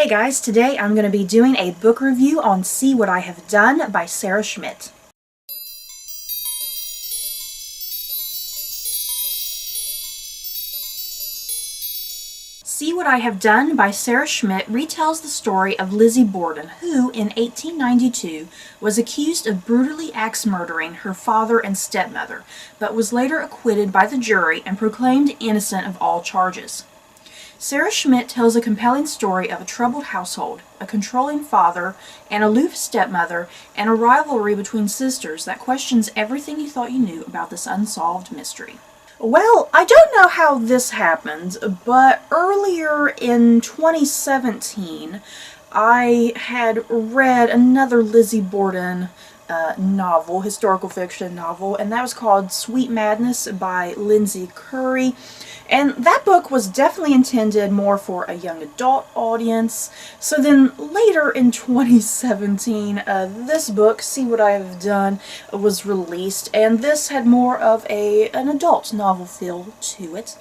Hey guys, today I'm going to be doing a book review on See What I Have Done by Sarah Schmidt. See What I Have Done by Sarah Schmidt retells the story of Lizzie Borden, who, in 1892, was accused of brutally axe-murdering her father and stepmother, but was later acquitted by the jury and proclaimed innocent of all charges. Sarah Schmidt tells a compelling story of a troubled household, a controlling father, an aloof stepmother, and a rivalry between sisters that questions everything you thought you knew about this unsolved mystery. Well, I don't know how this happened, but earlier in 2017, I had read another Lizzie Borden novel, historical fiction novel, and that was called Sweet Madness by Lindsay Curry. And that book was definitely intended more for a young adult audience. So then later in 2017, this book, See What I Have Done, was released, and this had more of an adult novel feel to it.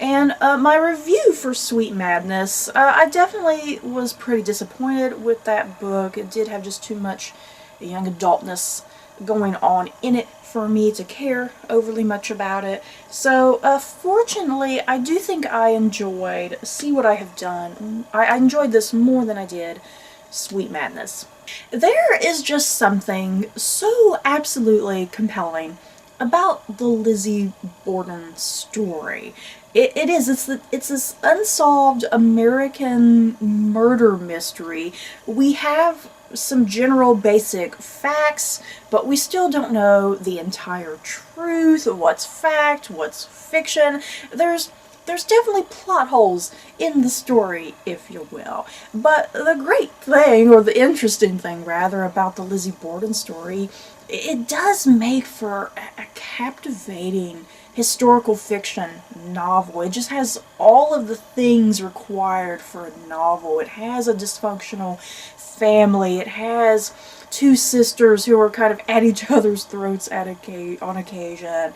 And my review for Sweet Madness, I definitely was pretty disappointed with that book. It did have just too much young adultness going on in it for me to care overly much about it. So fortunately, I do think I enjoyed See What I Have Done. I enjoyed this more than I did Sweet Madness. There is just something so absolutely compelling about the Lizzie Borden story. It's this unsolved American murder mystery. We have some general basic facts, but we still don't know the entire truth, what's fact, what's fiction. There's definitely plot holes in the story, if you will. But the great thing, or the interesting thing rather, about the Lizzie Borden story, it does make for a captivating historical fiction novel. It just has all of the things required for a novel. It has a dysfunctional family. It has two sisters who are kind of at each other's throats on occasion.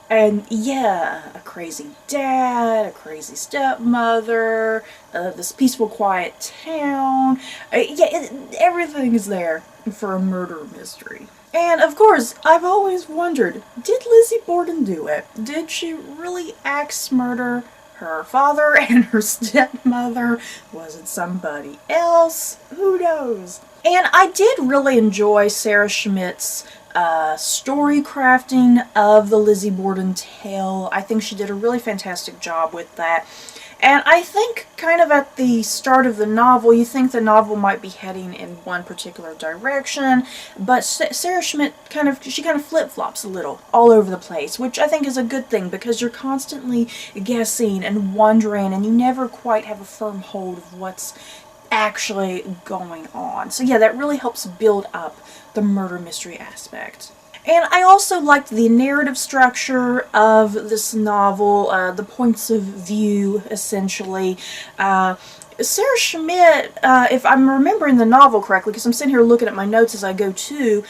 And yeah, a crazy dad, a crazy stepmother, this peaceful, quiet town. Everything is there for a murder mystery. And of course, I've always wondered, did Lizzie Borden do it? Did she really axe murder her father and her stepmother? Was it somebody else? Who knows? And I did really enjoy Sarah Schmidt's story crafting of the Lizzie Borden tale. I think she did a really fantastic job with that. And I think kind of at the start of the novel, you think the novel might be heading in one particular direction, but Sarah Schmidt kind of flip-flops a little all over the place, which I think is a good thing because you're constantly guessing and wondering, and you never quite have a firm hold of what's actually going on. So yeah, that really helps build up the murder mystery aspect. And I also liked the narrative structure of this novel, the points of view, essentially. Sarah Schmidt, if I'm remembering the novel correctly, because I'm sitting here looking at my notes as I go too,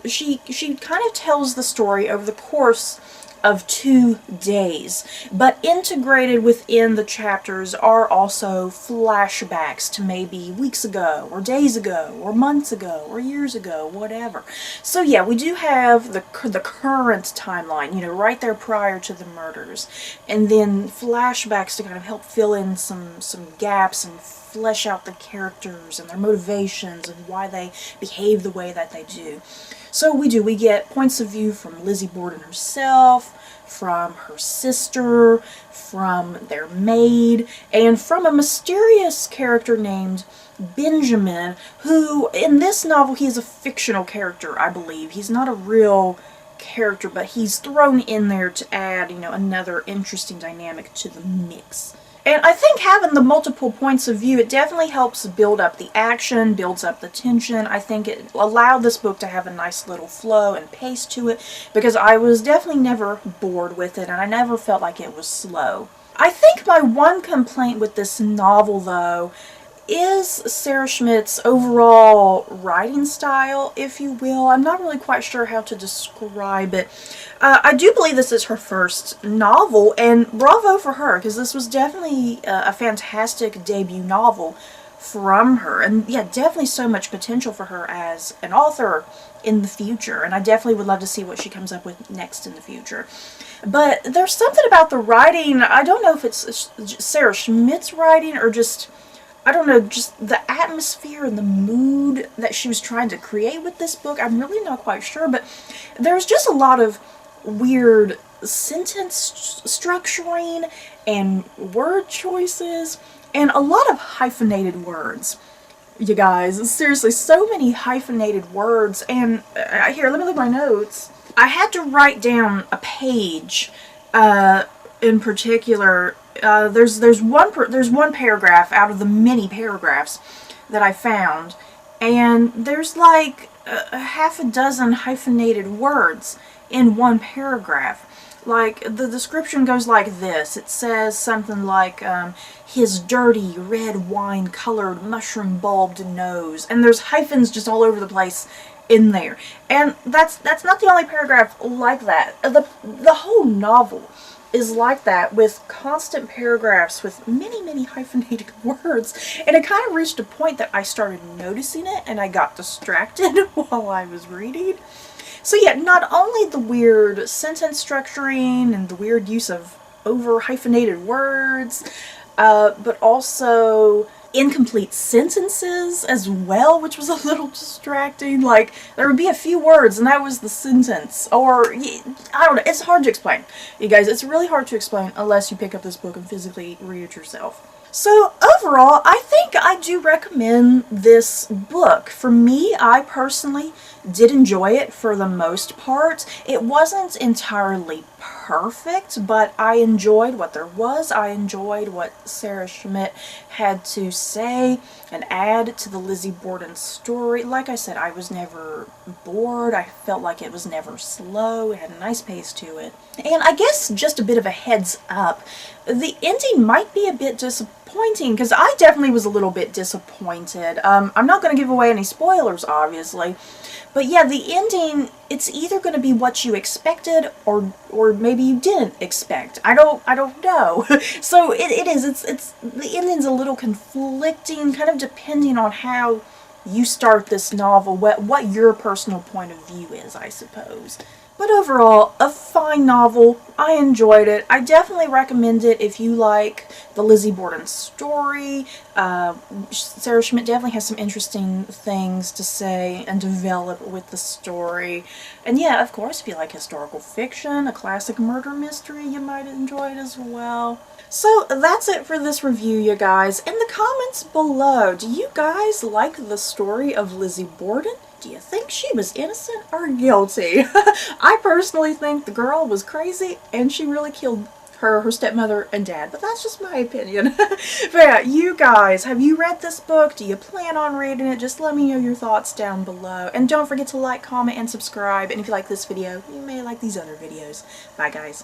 she kind of tells the story over the course of 2 days, but integrated within the chapters are also flashbacks to maybe weeks ago, or days ago, or months ago, or years ago, whatever. So yeah, we do have the current timeline, you know, right there prior to the murders, and then flashbacks to kind of help fill in some gaps and flesh out the characters and their motivations and why they behave the way that they do. So we get points of view from Lizzie Borden herself, from her sister, from their maid, and from a mysterious character named Benjamin, who in this novel, he is a fictional character, I believe. He's not a real character, but he's thrown in there to add, you know, another interesting dynamic to the mix. And I think having the multiple points of view, it definitely helps build up the action, builds up the tension. I think it allowed this book to have a nice little flow and pace to it, because I was definitely never bored with it, and I never felt like it was slow. I think my one complaint with this novel, though, is Sarah Schmidt's overall writing style, if you will. I'm not really quite sure how to describe it. I do believe this is her first novel, and bravo for her, because this was definitely a fantastic debut novel from her. And yeah, definitely so much potential for her as an author in the future, and I definitely would love to see what she comes up with next in the future. But there's something about the writing, I don't know if it's Sarah Schmidt's writing or just, I don't know, just the atmosphere and the mood that she was trying to create with this book. I'm really not quite sure, but there's just a lot of weird sentence structuring and word choices and a lot of hyphenated words. You guys, seriously, so many hyphenated words. And here, let me look at my notes. I had to write down a page in particular. There's one paragraph out of the many paragraphs that I found, and there's like a half a dozen hyphenated words in one paragraph. Like, the description goes like this. It says something like, his dirty, red wine-colored, mushroom-bulbed nose. And there's hyphens just all over the place in there. And that's not the only paragraph like that. The whole novel is like that, with constant paragraphs with many, many hyphenated words. And it kind of reached a point that I started noticing it, and I got distracted while I was reading. So yeah, not only the weird sentence structuring and the weird use of over-hyphenated words, but also incomplete sentences as well, which was a little distracting. Like, there would be a few words and that was the sentence. Or, I don't know, it's hard to explain. You guys, it's really hard to explain unless you pick up this book and physically read it yourself. So overall, I think I do recommend this book. For me, I personally did enjoy it for the most part. It wasn't entirely perfect, but I enjoyed what there was. I enjoyed what Sarah Schmidt had to say and add to the Lizzie Borden story. Like I said, I was never bored. I felt like it was never slow. It had a nice pace to it. And I guess just a bit of a heads up, the ending might be a bit disappointing, because I definitely was a little bit disappointed. I'm not going to give away any spoilers, obviously. But yeah, the ending, it's either going to be what you expected or maybe you didn't expect. I don't know. So it's the ending's a little conflicting, kind of depending on how you start this novel, what your personal point of view is, I suppose. But overall, a fine novel. I enjoyed it. I definitely recommend it if you like the Lizzie Borden story. Sarah Schmidt definitely has some interesting things to say and develop with the story. And yeah, of course, if you like historical fiction, a classic murder mystery, you might enjoy it as well. So that's it for this review, you guys. In the comments below, do you guys like the story of Lizzie Borden? Do you think she was innocent or guilty? I personally think the girl was crazy and she really killed her stepmother and dad, but that's just my opinion. But yeah, you guys, have you read this book? Do you plan on reading it? Just let me know your thoughts down below. And don't forget to like, comment, and subscribe. And if you like this video, you may like these other videos. Bye, guys.